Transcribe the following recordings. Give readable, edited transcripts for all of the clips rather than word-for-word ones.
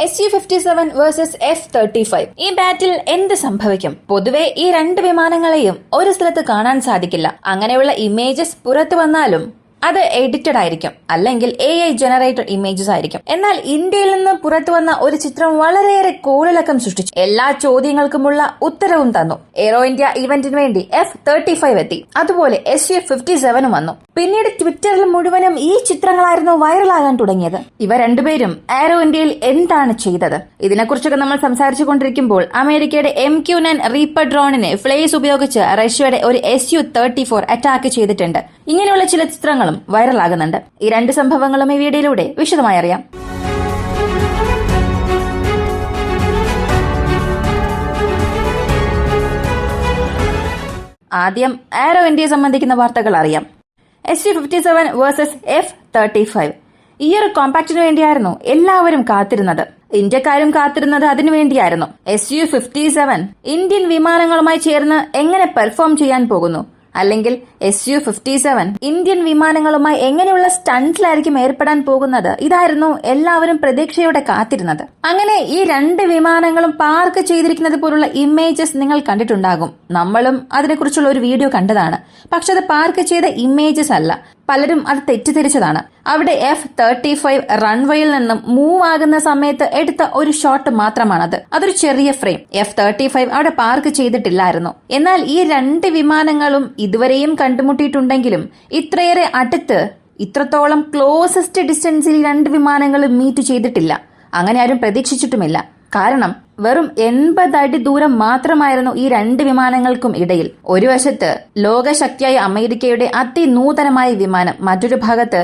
SU-57 versus F-35. ഈ ബാറ്റിൽ എന്ത് സംഭവിക്കും? പൊതുവെ ഈ രണ്ട് വിമാനങ്ങളെയും ഒരു സ്ഥലത്ത് കാണാൻ സാധിക്കില്ല. അങ്ങനെയുള്ള ഇമേജസ് പുറത്തു വന്നാലും അത് എഡിറ്റഡ് ആയിരിക്കും, അല്ലെങ്കിൽ AI ജനറേറ്റഡ് ഇമേജസ് ആയിരിക്കും. എന്നാൽ ഇന്ത്യയിൽ നിന്ന് പുറത്തു വന്ന ഒരു ചിത്രം വളരെയേറെ കോളിളക്കം സൃഷ്ടിച്ചു. എല്ലാ ചോദ്യങ്ങൾക്കുമുള്ള ഉത്തരവും തന്നു. എയ്റോ ഇന്ത്യ ഇവന്റിന് വേണ്ടി F-35 എത്തി. അതുപോലെ SU-57 വന്നു. പിന്നീട് ട്വിറ്ററിൽ മുഴുവനും ഈ ചിത്രങ്ങളായിരുന്നു വൈറലാകാൻ തുടങ്ങിയത്. ഇവ രണ്ടുപേരും എയ്റോ ഇന്ത്യയിൽ എന്താണ് ചെയ്തത്? ഇതിനെക്കുറിച്ചൊക്കെ നമ്മൾ സംസാരിച്ചു കൊണ്ടിരിക്കുമ്പോൾ അമേരിക്കയുടെ MQ-9 റീപ്പർ ഡ്രോണിനെ ഫ്ലേസ് ഉപയോഗിച്ച് റഷ്യയുടെ ഒരു SU-34 അറ്റാക്ക് ചെയ്തിട്ടുണ്ട്. ഇങ്ങനെയുള്ള ചില ചിത്രങ്ങളും വൈറലാകുന്നുണ്ട്. ഈ രണ്ട് സംഭവങ്ങളും ഈ വീഡിയോയിലൂടെ വിശദമായി അറിയാം. ആദ്യം എയ്റോ ഇന്ത്യയെ സംബന്ധിക്കുന്ന വാർത്തകൾ അറിയാം. SU-57 versus F-35. ഈ ഒരു കോമ്പാക്റ്റിന് വേണ്ടിയായിരുന്നു എല്ലാവരും കാത്തിരുന്നത്. ഇന്ത്യക്കാരും കാത്തിരുന്നത് അതിനുവേണ്ടിയായിരുന്നു. SU-57 ഇന്ത്യൻ വിമാനങ്ങളുമായി ചേർന്ന് എങ്ങനെ പെർഫോം ചെയ്യാൻ പോകുന്നു, അല്ലെങ്കിൽ SU-57 ഇന്ത്യൻ വിമാനങ്ങളുമായി എങ്ങനെയുള്ള സ്റ്റണ്ട്സിലായിരിക്കും ഏർപ്പെടാൻ പോകുന്നത്? ഇതായിരുന്നു എല്ലാവരും പ്രതീക്ഷയോടെ കാത്തിരുന്നത്. അങ്ങനെ ഈ രണ്ട് വിമാനങ്ങളും പാർക്ക് ചെയ്തിരിക്കുന്നത് പോലുള്ള ഇമേജസ് നിങ്ങൾ കണ്ടിട്ടുണ്ടാകും. നമ്മളും അതിനെക്കുറിച്ചുള്ള ഒരു വീഡിയോ കണ്ടതാണ്. പക്ഷെ അത് പാർക്ക് ചെയ്ത ഇമേജസ് അല്ല, പലരും അത് തെറ്റിദ്ധരിച്ചതാണ്. അവിടെ F-35 റൺവേയിൽ നിന്നും മൂവ് ആകുന്ന സമയത്ത് എടുത്ത ഒരു ഷോട്ട് മാത്രമാണത്. അതൊരു ചെറിയ ഫ്രെയിം. F-35 അവിടെ പാർക്ക് ചെയ്തിട്ടില്ലായിരുന്നു. എന്നാൽ ഈ രണ്ട് വിമാനങ്ങളും ഇതുവരെയും കണ്ടുമുട്ടിയിട്ടുണ്ടെങ്കിലും ഇത്രയേറെ അടുത്ത്, ഇത്രത്തോളം ക്ലോസസ്റ്റ് ഡിസ്റ്റൻസിൽ ഈ രണ്ട് വിമാനങ്ങളും മീറ്റ് ചെയ്തിട്ടില്ല. അങ്ങനെ ആരും പ്രതീക്ഷിച്ചിട്ടുമില്ല. കാരണം വെറും 80 അടി ദൂരം മാത്രമായിരുന്നു ഈ രണ്ട് വിമാനങ്ങൾക്കും ഇടയിൽ. ഒരു വശത്ത് ലോകശക്തിയായ അമേരിക്കയുടെ അതിനൂതനമായ വിമാനം, മറ്റൊരു ഭാഗത്ത്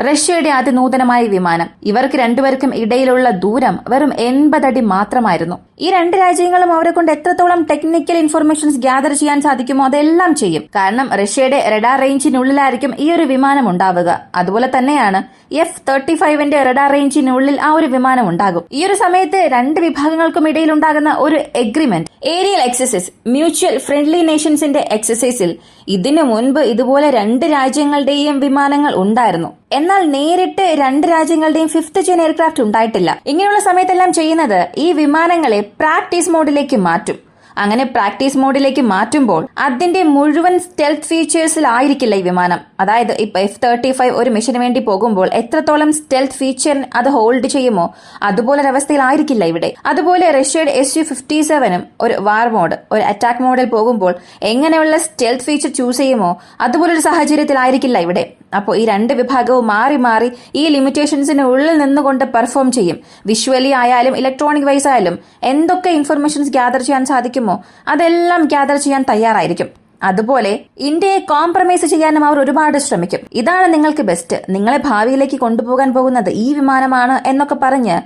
റഷ്യയുടെ അതിനൂതനമായ വിമാനം. ഇവർക്ക് രണ്ടുപേർക്കും ഇടയിലുള്ള ദൂരം വെറും 80 അടി മാത്രമായിരുന്നു. ഈ രണ്ട് രാജ്യങ്ങളും അവരെ കൊണ്ട് എത്രത്തോളം ടെക്നിക്കൽ ഇൻഫർമേഷൻസ് ഗ്യാദർ ചെയ്യാൻ സാധിക്കുമോ അതെല്ലാം ചെയ്യും. കാരണം റഷ്യയുടെ റഡാർ റേഞ്ചിനുള്ളിലായിരിക്കും ഈ ഒരു വിമാനം ഉണ്ടാവുക. അതുപോലെ തന്നെയാണ് F-35 റഡാർ റേഞ്ചിനുള്ളിൽ ആ ഒരു വിമാനം ഉണ്ടാകും. ഈ ഒരു സമയത്ത് രണ്ട് വിഭാഗങ്ങൾക്കും ഇടയിൽ ഉണ്ടാകുന്ന ഒരു agreement, aerial exercise, mutual friendly നേഷൻസിന്റെ എക്സസൈസിൽ ഇതിനു മുൻപ് ഇതുപോലെ രണ്ട് രാജ്യങ്ങളുടെയും വിമാനങ്ങൾ ഉണ്ടായിരുന്നു. എന്നാൽ നേരിട്ട് രണ്ട് രാജ്യങ്ങളുടെയും 5th ജെൻ എയർക്രാഫ്റ്റ് ഉണ്ടായിട്ടില്ല. ഇങ്ങനെയുള്ള സമയത്തെല്ലാം ചെയ്യുന്നത് ഈ വിമാനങ്ങളെ പ്രാക്ടീസ് മോഡിലേക്ക് മാറ്റും. അങ്ങനെ പ്രാക്ടീസ് മോഡിലേക്ക് മാറ്റുമ്പോൾ അതിന്റെ മുഴുവൻ സ്റ്റെൽത്ത് ഫീച്ചേഴ്സിലായിരിക്കില്ല ഈ വിമാനം. അതായത് ഇപ്പൊ F-35 ഒരു മിഷന് വേണ്ടി പോകുമ്പോൾ എത്രത്തോളം സ്റ്റെൽത്ത് ഫീച്ചർ അത് ഹോൾഡ് ചെയ്യുമോ അതുപോലൊരവസ്ഥയിലായിരിക്കില്ല ഇവിടെ. അതുപോലെ റഷ്യയുടെ SU-57 ഒരു വാർ മോഡ്, ഒരു അറ്റാക്ക് മോഡിൽ പോകുമ്പോൾ എങ്ങനെയുള്ള സ്റ്റെൽത്ത് ഫീച്ചർ ചൂസ് ചെയ്യുമോ അതുപോലൊരു സാഹചര്യത്തിലായിരിക്കില്ല ഇവിടെ. അപ്പോൾ ഈ രണ്ട് വിഭാഗവും മാറി മാറി ഈ ലിമിറ്റേഷൻസിന് ഉള്ളിൽ നിന്നുകൊണ്ട് പെർഫോം ചെയ്യും. വിഷ്വലി ആയാലും ഇലക്ട്രോണിക് വൈസ് ആയാലും എന്തൊക്കെ ഇൻഫർമേഷൻസ് ഗ്യാദർ ചെയ്യാൻ സാധിക്കുമോ അതെല്ലാം ഗ്യാദർ ചെയ്യാൻ തയ്യാറായിരിക്കും. അതുപോലെ ഇന്ത്യയെ കോംപ്രമൈസ് ചെയ്യാനും അവർ ഒരുപാട് ശ്രമിക്കും. ഇതാണ് നിങ്ങൾക്ക് ബെസ്റ്റ്, നിങ്ങളെ ഭാവിയിലേക്ക് കൊണ്ടുപോകാൻ പോകുന്നത് ഈ വിമാനമാണ് എന്നൊക്കെ പറഞ്ഞ്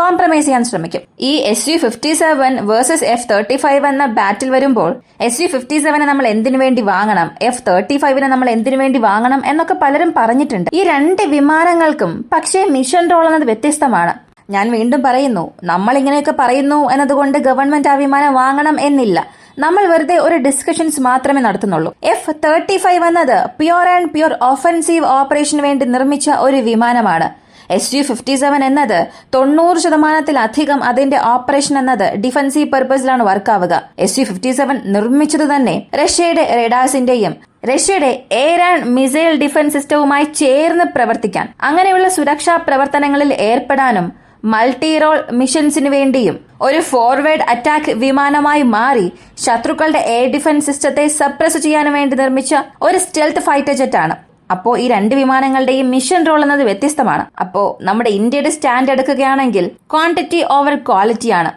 കോംപ്രമൈസ് ചെയ്യാൻ ശ്രമിക്കും. ഈ SU-57 വേഴ്സസ് F-35 എന്ന ബാറ്റിൽ വരുമ്പോൾ SU-57 നമ്മൾ എന്തിനു വേണ്ടി വാങ്ങണം, F-35 നമ്മൾ എന്തിനു വേണ്ടി വാങ്ങണം എന്നൊക്കെ പലരും പറഞ്ഞിട്ടുണ്ട്. ഈ രണ്ട് വിമാനങ്ങൾക്കും പക്ഷേ മിഷൻ റോൾ എന്നത് വ്യത്യസ്തമാണ്. ഞാൻ വീണ്ടും പറയുന്നു, നമ്മൾ ഇങ്ങനെയൊക്കെ പറയുന്നു എന്നതുകൊണ്ട് ഗവൺമെന്റ് ആ വിമാനം വാങ്ങണം എന്നില്ല. നമ്മൾ വെറുതെ ഒരു ഡിസ്കഷൻസ് മാത്രമേ നടത്തുന്നുള്ളൂ. F-35 എന്നത് പ്യുവർ ആൻഡ് പ്യുവർ ഓഫൻസീവ് ഓപ്പറേഷന് വേണ്ടി നിർമ്മിച്ച ഒരു വിമാനമാണ്. SU-57 എന്നത് 90% അതിന്റെ ഓപ്പറേഷൻ എന്നത് ഡിഫൻസീവ് പർപ്പസിലാണ് വർക്കാവുക. SU-57 നിർമ്മിച്ചത് തന്നെ റഷ്യയുടെ റഡാർസിന്റെയും റഷ്യയുടെ എയർ ആൻഡ് മിസൈൽ ഡിഫൻസ് സിസ്റ്റവുമായി ചേർന്ന് പ്രവർത്തിക്കാൻ, അങ്ങനെയുള്ള സുരക്ഷാ പ്രവർത്തനങ്ങളിൽ ഏർപ്പെടാനും മൾട്ടി റോൾ മിഷൻസിന് വേണ്ടിയും ഒരു ഫോർവേഡ് അറ്റാക്ക് വിമാനമായി മാറി ശത്രുക്കളുടെ എയർ ഡിഫൻസ് സിസ്റ്റത്തെ സപ്രസ് ചെയ്യാനും വേണ്ടി നിർമ്മിച്ച ഒരു സ്റ്റെൽത്ത് ഫൈറ്റർ ജെറ്റാണ്. അപ്പോ ഈ രണ്ട് വിമാനങ്ങളുടെയും മിഷൻ റോൾ എന്നത് വ്യത്യസ്തമാണ്. അപ്പോ നമ്മുടെ ഇന്ത്യയുടെ സ്റ്റാൻഡ് എടുക്കുകയാണെങ്കിൽ ക്വാണ്ടിറ്റി ഓവർ ക്വാളിറ്റി ആണ്.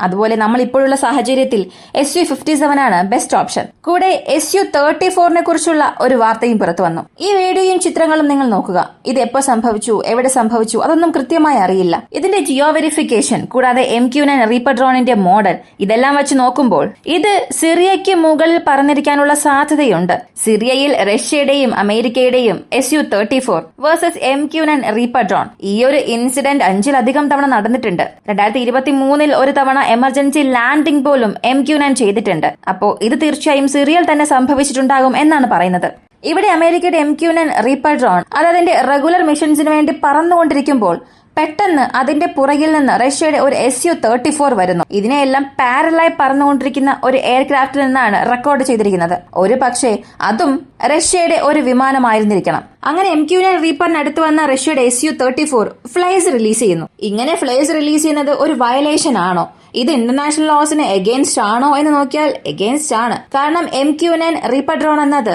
അതുപോലെ നമ്മൾ ഇപ്പോഴുള്ള സാഹചര്യത്തിൽ SU-57 ആണ് ബെസ്റ്റ് ഓപ്ഷൻ. കൂടെ SU-34 കുറിച്ചുള്ള ഒരു വാർത്തയും പുറത്തു വന്നു. ഈ വീഡിയോയും ചിത്രങ്ങളും നിങ്ങൾ നോക്കുക. ഇത് എപ്പോൾ സംഭവിച്ചു, എവിടെ സംഭവിച്ചു അതൊന്നും കൃത്യമായി അറിയില്ല. ഇതിന്റെ ജിയോ വെരിഫിക്കേഷൻ, കൂടാതെ MQ-9 റീപ്പർ ഡ്രോണിന്റെ മോഡൽ, ഇതെല്ലാം വെച്ച് നോക്കുമ്പോൾ ഇത് സിറിയയ്ക്ക് മുകളിൽ പറന്നിരിക്കാനുള്ള സാധ്യതയുണ്ട്. സിറിയയിൽ റഷ്യയുടെയും അമേരിക്കയുടെയും SU-34 versus MQ-9 Reaper drone, ഈ ഒരു ഇൻസിഡന്റ് 5-ലധികം തവണ നടന്നിട്ടുണ്ട്. 2023 ഒരു തവണ എമർജൻസി ലാൻഡിംഗ് പോലും MQ-9 ചെയ്തിട്ടുണ്ട്. അപ്പോ ഇത് തീർച്ചയായും സിറിയയിൽ തന്നെ സംഭവിച്ചിട്ടുണ്ടാകും എന്നാണ് പറയുന്നത്. ഇവിടെ അമേരിക്കയുടെ MQ-9 റീപ്പർ ഡ്രോൺ അത് അതിന്റെ റെഗുലർ മിഷൻസിന് വേണ്ടി പറന്നുകൊണ്ടിരിക്കുമ്പോൾ പെട്ടെന്ന് അതിന്റെ പുറകിൽ നിന്ന് റഷ്യയുടെ ഒരു Su-34 വരുന്നു. ഇതിനെയെല്ലാം പാരലായി പറന്നുകൊണ്ടിരിക്കുന്ന ഒരു എയർക്രാഫ്റ്റിൽ നിന്നാണ് റെക്കോർഡ് ചെയ്തിരിക്കുന്നത്. ഒരു പക്ഷേ അതും റഷ്യയുടെ ഒരു വിമാനമായിരുന്നിരിക്കണം. അങ്ങനെ MQ-9 റീപ്പറിന് അടുത്ത് വന്ന റഷ്യയുടെ Su-34 ഫ്ലൈസ് റിലീസ് ചെയ്യുന്നു. ഇങ്ങനെ ഫ്ലൈസ് റിലീസ് ചെയ്യുന്നത് ഒരു വയലേഷൻ ആണോ? ഇത് ഇന്റർനാഷണൽ ലോസിന് എഗെയിൻസ്റ്റ് ആണോ എന്ന് നോക്കിയാൽ എഗെയിൻസ്റ്റ് ആണ്. കാരണം MQ-9 റീപ്പർ ഡ്രോൺ എന്നത്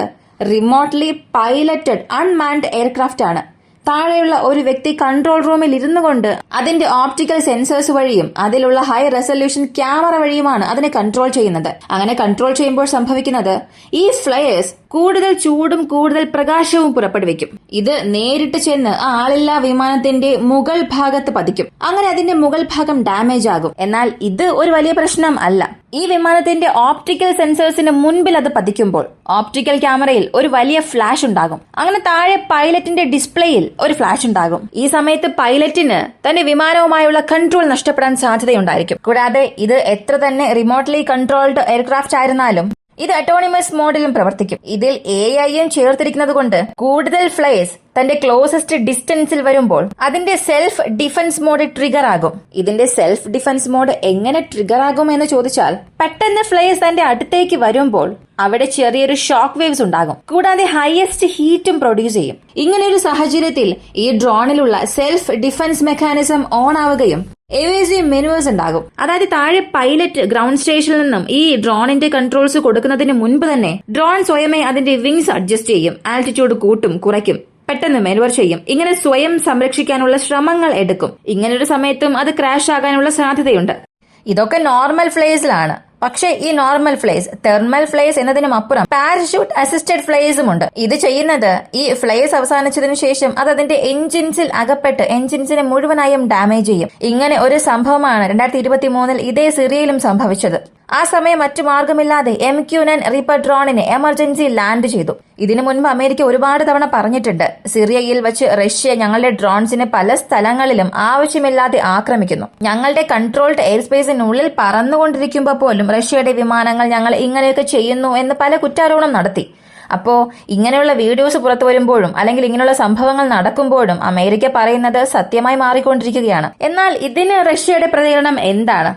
റിമോട്ട്ലി പൈലറ്റഡ് അൺമാൻഡ് എയർക്രാഫ്റ്റ് ആണ്. താഴെയുള്ള ഒരു വ്യക്തി കൺട്രോൾ റൂമിൽ ഇരുന്നു കൊണ്ട് അതിന്റെ ഓപ്റ്റിക്കൽ സെൻസേഴ്സ് വഴിയും അതിലുള്ള ഹൈ റെസൊല്യൂഷൻ ക്യാമറ വഴിയുമാണ് അതിനെ കൺട്രോൾ ചെയ്യുന്നത്. അങ്ങനെ കൺട്രോൾ ചെയ്യുമ്പോൾ സംഭവിക്കുന്നത് ഈ ഫ്ലയേഴ്സ് കൂടുതൽ ചൂടും കൂടുതൽ പ്രകാശവും പുറപ്പെടുവിക്കും. ഇത് നേരിട്ട് ചെന്ന് ആ ആളില്ലാ വിമാനത്തിന്റെ മുകൾ ഭാഗത്ത് പതിക്കും. അങ്ങനെ അതിന്റെ മുകൾ ഭാഗം ഡാമേജ് ആകും. എന്നാൽ ഇത് ഒരു വലിയ പ്രശ്നം അല്ല. ഈ വിമാനത്തിന്റെ ഓപ്റ്റിക്കൽ സെൻസേഴ്സിന് മുൻപിൽ അത് പതിക്കുമ്പോൾ ഓപ്റ്റിക്കൽ ക്യാമറയിൽ ഒരു വലിയ ഫ്ലാഷ് ഉണ്ടാകും. അങ്ങനെ താഴെ പൈലറ്റിന്റെ ഡിസ്പ്ലേയിൽ ഒരു ഫ്ലാഷ് ഉണ്ടാകും. ഈ സമയത്ത് പൈലറ്റിന് തന്റെ വിമാനവുമായുള്ള കൺട്രോൾ നഷ്ടപ്പെടാൻ സാധ്യതയുണ്ടായിരിക്കും. കൂടാതെ ഇത് എത്ര തന്നെ റിമോട്ട്ലി കൺട്രോൾഡ് എയർക്രാഫ്റ്റ് ആയിരുന്നാലും ഇത് ഓട്ടോണമസ് മോഡിലും പ്രവർത്തിക്കും. ഇതിൽ AI-യും ചേർത്തിരിക്കുന്നത് കൊണ്ട് കൂടുതൽ ഫ്ലൈസ് തന്റെ ക്ലോസസ്റ്റ് ഡിസ്റ്റൻസിൽ വരുമ്പോൾ അതിന്റെ സെൽഫ് ഡിഫൻസ് മോഡ് ട്രിഗർ ആകും. ഇതിന്റെ സെൽഫ് ഡിഫൻസ് മോഡ് എങ്ങനെ ട്രിഗർ ആകും എന്ന് ചോദിച്ചാൽ, പെട്ടെന്ന് ഫ്ലൈസ് തന്റെ അടുത്തേക്ക് വരുമ്പോൾ അവിടെ ചെറിയൊരു ഷോക്ക് വേവ്സ് ഉണ്ടാകും. കൂടാതെ ഹയസ്റ്റ് ഹീറ്റും പ്രൊഡ്യൂസ് ചെയ്യും. ഇങ്ങനെയൊരു സാഹചര്യത്തിൽ ഈ ഡ്രോണിലുള്ള സെൽഫ് ഡിഫൻസ് മെക്കാനിസം ഓൺ ആവുകയും എവേസീവ് മെനുവേഴ്സ് ഉണ്ടാകും. അതായത് താഴെ പൈലറ്റ് ഗ്രൗണ്ട് സ്റ്റേഷനിൽ നിന്നും ഈ ഡ്രോണിന്റെ കൺട്രോൾസ് കൊടുക്കുന്നതിന് മുൻപ് തന്നെ ഡ്രോൺ സ്വയമേ അതിന്റെ വിങ്സ് അഡ്ജസ്റ്റ് ചെയ്യും. ആൾട്ടിറ്റ്യൂഡ് കൂട്ടും കുറയ്ക്കും, പെട്ടെന്ന് മെനുവർ ചെയ്യും. ഇങ്ങനെ സ്വയം സംരക്ഷിക്കാനുള്ള ശ്രമങ്ങൾ എടുക്കും. ഇങ്ങനൊരു സമയത്തും അത് ക്രാഷ് ആകാനുള്ള സാധ്യതയുണ്ട്. ഇതൊക്കെ നോർമൽ ഫ്ലൈസിലാണ്. പക്ഷേ ഈ നോർമൽ ഫ്ലൈസ് തെർമൽ ഫ്ലൈസ് എന്നതിനും അപ്പുറം പാരഷൂട്ട് അസിസ്റ്റഡ് ഫ്ലൈസും ഉണ്ട്. ഇത് ചെയ്യുന്നത് ഈ ഫ്ലൈസ് അവസാനിച്ചതിനു ശേഷം അത് അതിന്റെ എൻജിൻസിൽ അകപ്പെട്ട് എൻജിൻസിനെ മുഴുവനായും ഡാമേജ് ചെയ്യും. ഇങ്ങനെ ഒരു സംഭവമാണ് 2023 ഇതേ സിറിയയിലും സംഭവിച്ചത്. ആ സമയം മറ്റു മാർഗമില്ലാതെ MQ-9 റീപ്പർ ഡ്രോണിനെ എമർജൻസി ലാൻഡ് ചെയ്തു. ഇതിനു മുൻപ് അമേരിക്ക ഒരുപാട് തവണ പറഞ്ഞിട്ടുണ്ട്, സിറിയയിൽ വെച്ച് റഷ്യ ഞങ്ങളുടെ ഡ്രോൺസിനെ പല സ്ഥലങ്ങളിലും ആവശ്യമില്ലാതെ ആക്രമിക്കുന്നു. ഞങ്ങളുടെ കൺട്രോൾഡ് എയർ സ്പേസിനുള്ളിൽ പറന്നുകൊണ്ടിരിക്കുമ്പോൾ പോലും റഷ്യയുടെ വിമാനങ്ങൾ ഞങ്ങൾ ഇങ്ങനെയൊക്കെ ചെയ്യുന്നു എന്ന് പല കുറ്റാരോപണം നടത്തി. അപ്പോ ഇങ്ങനെയുള്ള വീഡിയോസ് പുറത്തു വരുമ്പോഴും അല്ലെങ്കിൽ ഇങ്ങനെയുള്ള സംഭവങ്ങൾ നടക്കുമ്പോഴും അമേരിക്ക പറയുന്നത് സത്യമായി മാറിക്കൊണ്ടിരിക്കുകയാണ്. എന്നാൽ ഇതിന് റഷ്യയുടെ പ്രതികരണം എന്താണ്?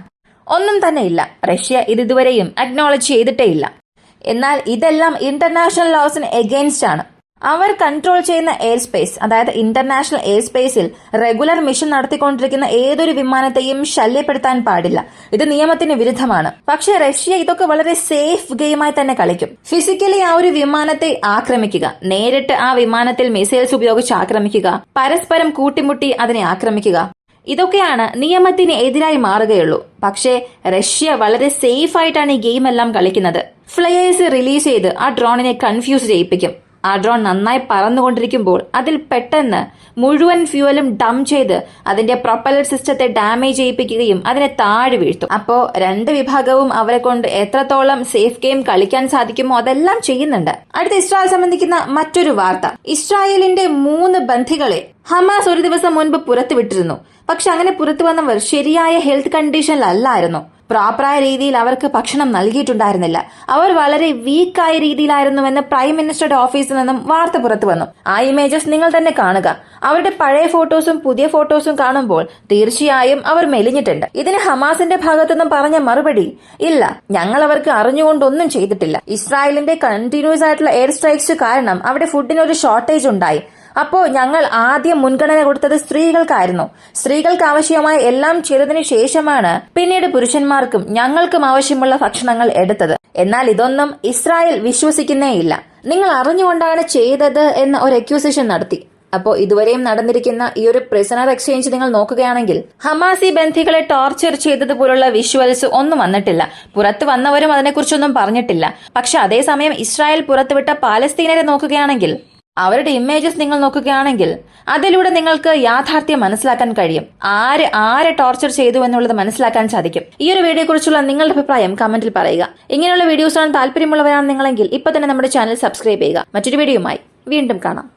ഒന്നും തന്നെ ഇല്ല. റഷ്യ ഇതുവരെയും അക്നോളജ് ചെയ്തിട്ടേയില്ല. എന്നാൽ ഇതെല്ലാം ഇന്റർനാഷണൽ ലോസിന് എഗെയിൻസ്റ്റ് ആണ്. അവർ കൺട്രോൾ ചെയ്യുന്ന എയർ സ്പേസ്, അതായത് ഇന്റർനാഷണൽ എയർ സ്പേസിൽ റെഗുലർ മിഷൻ നടത്തിക്കൊണ്ടിരിക്കുന്ന ഏതൊരു വിമാനത്തെയും ശല്യപ്പെടുത്താൻ പാടില്ല. ഇത് നിയമത്തിന് വിരുദ്ധമാണ്. പക്ഷേ റഷ്യ ഇതൊക്കെ വളരെ സേഫ് ഗെയിമായി തന്നെ കളിക്കും. ഫിസിക്കലി ആ ഒരു വിമാനത്തെ ആക്രമിക്കുക, നേരിട്ട് ആ വിമാനത്തിൽ മിസൈൽസ് ഉപയോഗിച്ച് ആക്രമിക്കുക, പരസ്പരം കൂട്ടിമുട്ടി അതിനെ ആക്രമിക്കുക, ഇതൊക്കെയാണ് നിയമത്തിന് എതിരായി മാറുകയുള്ളൂ. പക്ഷേ റഷ്യ വളരെ സേഫ് ആയിട്ടാണ് ഈ ഗെയിം എല്ലാം കളിക്കുന്നത്. ഫ്ലയേഴ്സ് റിലീസ് ചെയ്ത് ആ ഡ്രോണിനെ കൺഫ്യൂസ് ചെയ്യിപ്പിക്കും. ആ ഡ്രോൺ നന്നായി പറന്നുകൊണ്ടിരിക്കുമ്പോൾ അതിൽ പെട്ടെന്ന് മുഴുവൻ ഫ്യൂവലും ഡംപ് ചെയ്ത് അതിന്റെ പ്രൊപ്പല്ലർ സിസ്റ്റത്തെ ഡാമേജ് ചെയ്യിപ്പിക്കുകയും അതിനെ താഴെ വീഴ്ത്തും. അപ്പോ രണ്ട് വിഭാഗവും അവരെ കൊണ്ട് എത്രത്തോളം സേഫ് ഗെയിം കളിക്കാൻ സാധിക്കുമോ അതെല്ലാം ചെയ്യുന്നുണ്ട്. അടുത്ത ഇസ്രായേൽ സംബന്ധിക്കുന്ന മറ്റൊരു വാർത്ത. ഇസ്രായേലിന്റെ 3 ബന്ധികളെ ഹമാസ് ഒരു ദിവസം മുൻപ് പുറത്തുവിട്ടിരുന്നു. പക്ഷെ അങ്ങനെ പുറത്തു വന്നവർ ശരിയായ ഹെൽത്ത് കണ്ടീഷനിലല്ലായിരുന്നു. പ്രോപ്പറായ രീതിയിൽ അവർക്ക് ഭക്ഷണം നൽകിയിട്ടുണ്ടായിരുന്നില്ല. അവർ വളരെ വീക്കായ രീതിയിലായിരുന്നുവെന്ന് പ്രൈം മിനിസ്റ്ററുടെ ഓഫീസിൽ നിന്നും വാർത്ത പുറത്തു വന്നു. ആ ഇമേജസ് നിങ്ങൾ തന്നെ കാണുക. അവരുടെ പഴയ ഫോട്ടോസും പുതിയ ഫോട്ടോസും കാണുമ്പോൾ തീർച്ചയായും അവർ മെലിഞ്ഞിട്ടുണ്ട്. ഇതിന് ഹമാസിന്റെ ഭാഗത്തുനിന്നും പറഞ്ഞ മറുപടി, ഇല്ല, ഞങ്ങൾ അവർക്ക് അറിഞ്ഞുകൊണ്ടൊന്നും ചെയ്തിട്ടില്ല. ഇസ്രായേലിന്റെ കണ്ടിന്യൂസ് ആയിട്ടുള്ള എയർ സ്ട്രൈക്സ് കാരണം അവിടെ ഫുഡിനൊരു ഷോർട്ടേജ് ഉണ്ടായി. അപ്പോ ഞങ്ങൾ ആദ്യം മുൻഗണന കൊടുത്തത് സ്ത്രീകൾക്കായിരുന്നു. സ്ത്രീകൾക്ക് ആവശ്യമായ എല്ലാം ചെയ്തതിനു ശേഷമാണ് പിന്നീട് പുരുഷന്മാർക്കും ഞങ്ങൾക്കും ആവശ്യമുള്ള ഭക്ഷണങ്ങൾ എടുത്തത്. എന്നാൽ ഇതൊന്നും ഇസ്രായേൽ വിശ്വസിക്കുന്നേയില്ല. നിങ്ങൾ അറിഞ്ഞുകൊണ്ടാണ് ചെയ്തത് എന്ന ഒരു അക്യൂസേഷൻ നടത്തി. അപ്പോൾ ഇതുവരെയും നടന്നിരിക്കുന്ന ഈ ഒരു പ്രിസണർ എക്സ്ചേഞ്ച് നിങ്ങൾ നോക്കുകയാണെങ്കിൽ ഹമാസി ബന്ധികളെ ടോർച്ചർ ചെയ്തതുപോലുള്ള വിഷ്വൽസ് ഒന്നും വന്നിട്ടില്ല. പുറത്തു വന്നവരും അതിനെക്കുറിച്ചൊന്നും പറഞ്ഞിട്ടില്ല. പക്ഷെ അതേസമയം ഇസ്രായേൽ പുറത്തുവിട്ട പാലസ്തീനരെ നോക്കുകയാണെങ്കിൽ അവരുടെ ഇമേജസ് നിങ്ങൾ നോക്കുകയാണെങ്കിൽ അതിലൂടെ നിങ്ങൾക്ക് യാഥാർത്ഥ്യം മനസ്സിലാക്കാൻ കഴിയും. ആരെ ടോർച്ചർ ചെയ്തു എന്നുള്ളത് മനസ്സിലാക്കാൻ സാധിക്കും. ഈ ഒരു വീഡിയോയെ കുറിച്ചുള്ള നിങ്ങളുടെ അഭിപ്രായം കമന്റിൽ പറയുക. ഇങ്ങനെയുള്ള വീഡിയോസ് കാണാൻ താല്പര്യമുള്ളവരാണ് നിങ്ങളെങ്കിൽ ഇപ്പൊ തന്നെ നമ്മുടെ ചാനൽ സബ്സ്ക്രൈബ് ചെയ്യുക. മറ്റൊരു വീഡിയോയുമായി വീണ്ടും കാണാം.